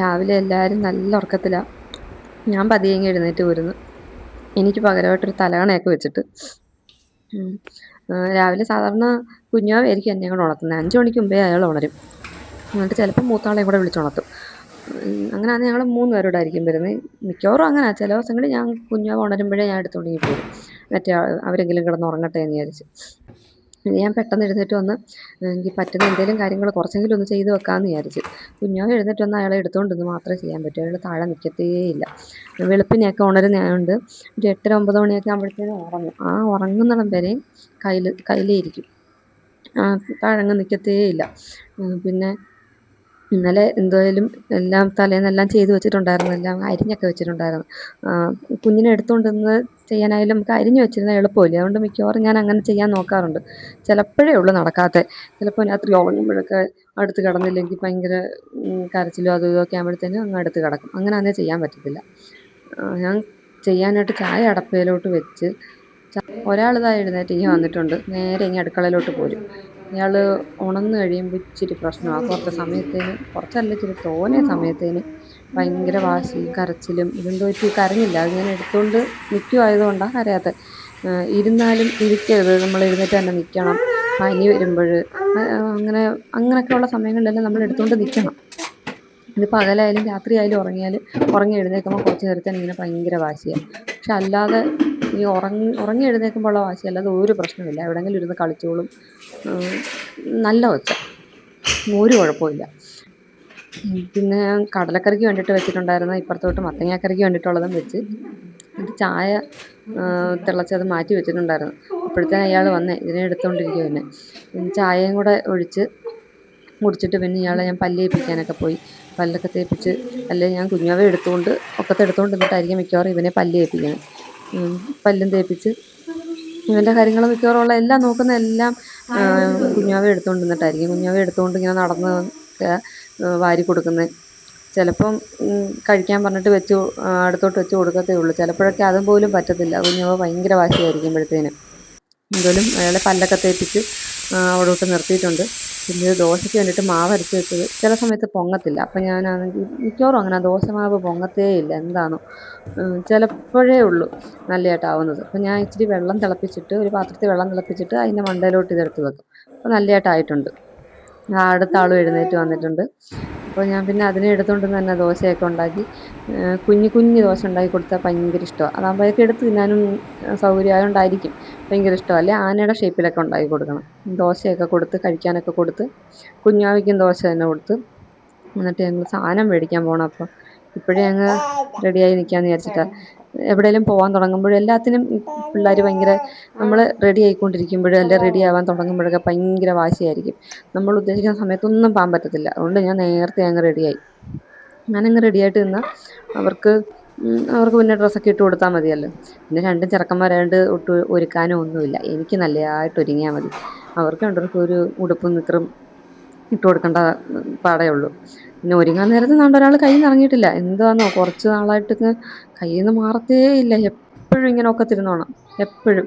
രാവിലെ എല്ലാവരും നല്ല ഉറക്കത്തിലാ. ഞാൻ പതിയെ ഇങ്ങ് എഴുന്നേറ്റ് പോരുന്നു. എനിക്ക് പകരമായിട്ടൊരു തലയണയൊക്കെ വെച്ചിട്ട്. ഉം. രാവിലെ സാധാരണ കുഞ്ഞാവയായിരിക്കും എന്നെയും കൂടെ ഉണർത്തുന്നത്. 5 മണിക്ക് മുമ്പേ അയാൾ ഉണരും. എന്നിട്ട് ചിലപ്പോൾ മൂത്താളെയും കൂടെ വിളിച്ചുണർത്തും. അങ്ങനെയാണെങ്കിൽ ഞങ്ങൾ 3 പേരും കൂടെ ആയിരിക്കും വരുന്നത്. മിക്കവാറും അങ്ങനെയാണ്. ചില ദിവസങ്ങളിൽ ഞാൻ കുഞ്ഞാവ ഉണരുമ്പോഴേ ഞാൻ എടുത്തുകൊണ്ട് ഇങ്ങ് പോരും. മറ്റേ അവരെങ്കിലും കിടന്ന് ഉറങ്ങട്ടെ എന്ന് വിചാരിച്ച്. ഞാൻ പെട്ടെന്ന് എഴുന്നേറ്റ് വന്ന് എനിക്ക് പറ്റുന്ന എന്തെങ്കിലും കാര്യങ്ങൾ കുറച്ചെങ്കിലും ഒന്ന് ചെയ്ത് വെക്കാമെന്ന് വിചാരിച്ച്. കുഞ്ഞാവ എഴുന്നേറ്റ് വന്ന് അയാളെ എടുത്തുകൊണ്ടെന്ന് മാത്രമേ ചെയ്യാൻ പറ്റൂ. അയാൾ താഴെ നിൽക്കത്തേയില്ല. വെളുപ്പിനെയൊക്കെ ഉണരുന്നതായതുകൊണ്ട് ഒരു 8:30 9 മണിയൊക്കെ ആകുമ്പോഴത്തേനും ഉറങ്ങും. ആ ഉറങ്ങുന്നിടം വരെയും കയ്യിലേ ഇരിക്കും. താഴെ അങ്ങ് നിൽക്കത്തേയില്ല. പിന്നെ ഇന്നലെ എന്തായാലും എല്ലാം തലേന്നെല്ലാം ചെയ്ത് വെച്ചിട്ടുണ്ടായിരുന്നു. എല്ലാം അരിഞ്ഞൊക്കെ വെച്ചിട്ടുണ്ടായിരുന്നു. കുഞ്ഞിനെ എടുത്തുകൊണ്ടുവന്ന് ചെയ്യാനായാലും നമുക്ക് അരിഞ്ഞ് വെച്ചിരുന്നാൽ എളുപ്പമല്ലേ. അതുകൊണ്ട് മിക്കവാറും ഞാൻ അങ്ങനെ ചെയ്യാൻ നോക്കാറുണ്ട്. ചിലപ്പോഴേ ഉള്ളൂ നടക്കാത്തത്. ചിലപ്പോൾ രാത്രി ഉറങ്ങുമ്പോഴൊക്കെ അടുത്ത് കിടന്നില്ലെങ്കിൽ ഭയങ്കര കരച്ചിലും അതും ഇതൊക്കെ ആകുമ്പോഴത്തേനും അങ്ങ് അടുത്ത് കിടക്കും. അങ്ങനെയാണെങ്കിൽ ചെയ്യാൻ പറ്റത്തില്ല. ഞാൻ ചെയ്യാനായിട്ട് ചായ അടപ്പയിലോട്ട് വെച്ച് ഒരാളിതാ എഴുന്നേറ്റ് ഇങ്ങ് വന്നിട്ടുണ്ട്. നേരെ ഇങ്ങ് അടുക്കളയിലോട്ട് പോരും. ഇയാൾ ഉണർന്ന് കഴിയുമ്പോൾ ഇച്ചിരി പ്രശ്നമാണ്. കുറച്ച് സമയത്തേന്, കുറച്ചല്ല ഇച്ചിരി തോനെ സമയത്തേന് ഭയങ്കര വാശിയും കരച്ചിലും. ഇതെന്തോ പറ്റി കരഞ്ഞില്ല. അത് ഞാൻ എടുത്തുകൊണ്ട് നിൽക്കുമായതുകൊണ്ടാണ് കരയാത്തത്. ഇരുന്നാലും ഇരിക്കരുത്, നമ്മൾ എഴുന്നേറ്റ് തന്നെ നിൽക്കണം. പനി വരുമ്പോൾ അങ്ങനെയൊക്കെയുള്ള സമയങ്ങളിലെല്ലാം നമ്മൾ എടുത്തുകൊണ്ട് നിൽക്കണം. ഇത് പകലായാലും രാത്രിയായാലും ഉറങ്ങി എഴുന്നേൽക്കുമ്പോൾ കുറച്ച് നേരത്തേന് ഇങ്ങനെ ഭയങ്കര വാശിയാണ്. പക്ഷെ അല്ലാതെ ഈ ഉറങ്ങി എഴുന്നേൽക്കുമ്പോഴുള്ള വാശി അല്ലാതെ ഒരു പ്രശ്നമില്ല. എവിടെയെങ്കിലും ഇരുന്ന് കളിച്ചോളും. നല്ല കൊച്ചാ, ഒരു കുഴപ്പമില്ല. പിന്നെ ഞാൻ കടലക്കറിക്ക് വേണ്ടിയിട്ട് വെച്ചിട്ടുണ്ടായിരുന്ന ഇപ്പുറത്തോട്ട് മത്തങ്ങാക്കറിക്ക് വേണ്ടിയിട്ടുള്ളതും വെച്ച്. എന്നിട്ട് ചായ തിളച്ചത് മാറ്റി വെച്ചിട്ടുണ്ടായിരുന്നു. അപ്പോഴത്തേന് അയാൾ വന്നേ ഇതിനെ എടുത്തുകൊണ്ടിരിക്കുക. പിന്നെ ചായയും കൂടെ ഒഴിച്ച് കുടിച്ചിട്ട് പിന്നെ ഇയാളെ ഞാൻ പല്ല് തേപ്പിക്കാനൊക്കെ പോയി. പല്ലൊക്കെ തേപ്പിച്ച് ഞാൻ കുഞ്ഞാവെ ഒക്കത്തെടുത്തുകൊണ്ട് നിന്നിട്ടായിരിക്കും മിക്കവാറും ഇവനെ പല്ല് തേപ്പിക്കുന്നത്. പല്ലും തേപ്പിച്ച് ഇവൻ്റെ കാര്യങ്ങൾ മിക്കവാറും ഉള്ള എല്ലാം നോക്കുന്ന എല്ലാം കുഞ്ഞാവെ എടുത്തുകൊണ്ട് നിന്നിട്ടായിരിക്കും. കുഞ്ഞാവെ എടുത്തുകൊണ്ട് ഇങ്ങനെ നടന്ന് വാരി കൊടുക്കുന്നത്. ചിലപ്പം കഴിക്കാൻ പറഞ്ഞിട്ട് അടുത്തോട്ട് വെച്ച് കൊടുക്കത്തേ ഉള്ളൂ. ചിലപ്പോഴൊക്കെ അതും പോലും പറ്റത്തില്ല. കുഞ്ഞാവ ഭയങ്കര വാശിയായിരിക്കുമ്പോഴത്തേനും. എങ്കിലും അയാളെ പല്ലൊക്കെ തേപ്പിച്ച് അവിടോട്ട് നിർത്തിയിട്ടുണ്ട്. പിന്നെ ദോശയ്ക്ക് വേണ്ടിയിട്ട് മാവ് അരച്ച് വെച്ചത് ചില സമയത്ത് പൊങ്ങത്തില്ല. അപ്പം ഞാനാണെങ്കിൽ മിക്കവാറും അങ്ങനെ ദോശമാവ് പൊങ്ങത്തേയില്ല. എന്താണോ ചിലപ്പോഴേ ഉള്ളൂ നല്ലതായിട്ടാവുന്നത്. അപ്പം ഞാൻ ഇച്ചിരി വെള്ളം തിളപ്പിച്ചിട്ട്, ഒരു പാത്രത്തിൽ വെള്ളം തിളപ്പിച്ചിട്ട് അതിൻ്റെ മണ്ടയിലോട്ട് ഇതെടുത്ത് വെക്കും. അപ്പോൾ നല്ലതായിട്ടായിട്ടുണ്ട്. അടുത്ത ആളും എഴുന്നേറ്റ് വന്നിട്ടുണ്ട്. അപ്പോൾ ഞാൻ പിന്നെ അതിനെ എടുത്തുകൊണ്ട് തന്നെ ദോശയൊക്കെ ഉണ്ടാക്കി. കുഞ്ഞ് ദോശ ഉണ്ടാക്കി കൊടുത്താൽ ഭയങ്കര ഇഷ്ടമാണ്. അതാകുമ്പോഴേക്കും എടുത്ത് തിന്നാനും സൗകര്യമായതുകൊണ്ടായിരിക്കും ഭയങ്കര ഇഷ്ടമാണ്. അല്ലെങ്കിൽ ആനയുടെ ഷേപ്പിലൊക്കെ ഉണ്ടാക്കി കൊടുക്കണം. ദോശയൊക്കെ കൊടുത്ത് കഴിക്കാനൊക്കെ കൊടുത്ത് കുഞ്ഞാവയ്ക്കും ദോശ തന്നെ കൊടുത്ത്. എന്നിട്ട് ഞങ്ങൾ സാധനം മേടിക്കാൻ പോകണം. അപ്പം ഇപ്പോഴേ അങ്ങ് റെഡിയായി നിൽക്കാമെന്ന് വിചാരിച്ചിട്ടാണ്. എവിടെയെങ്കിലും പോകാൻ തുടങ്ങുമ്പോഴും എല്ലാത്തിനും പിള്ളേർ ഭയങ്കര നമ്മൾ റെഡി ആയിക്കൊണ്ടിരിക്കുമ്പോഴും അല്ലെ റെഡി ആവാൻ തുടങ്ങുമ്പോഴൊക്കെ ഭയങ്കര വാശിയായിരിക്കും. നമ്മൾ ഉദ്ദേശിക്കുന്ന സമയത്തൊന്നും പോകാൻ പറ്റത്തില്ല. അതുകൊണ്ട് ഞാൻ നേരത്തെ അങ്ങ് റെഡിയായി. ഞാനങ്ങ് റെഡിയായിട്ട് നിന്നാൽ അവർക്ക് പിന്നെ ഡ്രസ്സൊക്കെ ഇട്ട് കൊടുത്താൽ മതിയല്ലോ. പിന്നെ 2 ചെറുക്കന്മാരായതുകൊണ്ട് ഒട്ടും ഒരുക്കാനോ ഒന്നുമില്ല. എനിക്ക് നല്ലതായിട്ട് ഒരുങ്ങിയാൽ മതി. അവർക്ക് രണ്ടുപേർക്കും ഒരു ഉടുപ്പും നിക്കറും ഇട്ട് കൊടുക്കേണ്ട പാടേ ഉള്ളൂ. പിന്നെ ഒരുങ്ങാൻ നേരത്ത് ഒരാൾ കയ്യിൽ നിന്ന് ഇറങ്ങിയിട്ടില്ല. എന്താണെന്നോ കുറച്ച് നാളായിട്ട് കയ്യിൽ നിന്ന് മാറത്തേ ഇല്ല. എപ്പോഴും ഇങ്ങനെ ഒക്കത്തിരുന്നോണം, എപ്പോഴും.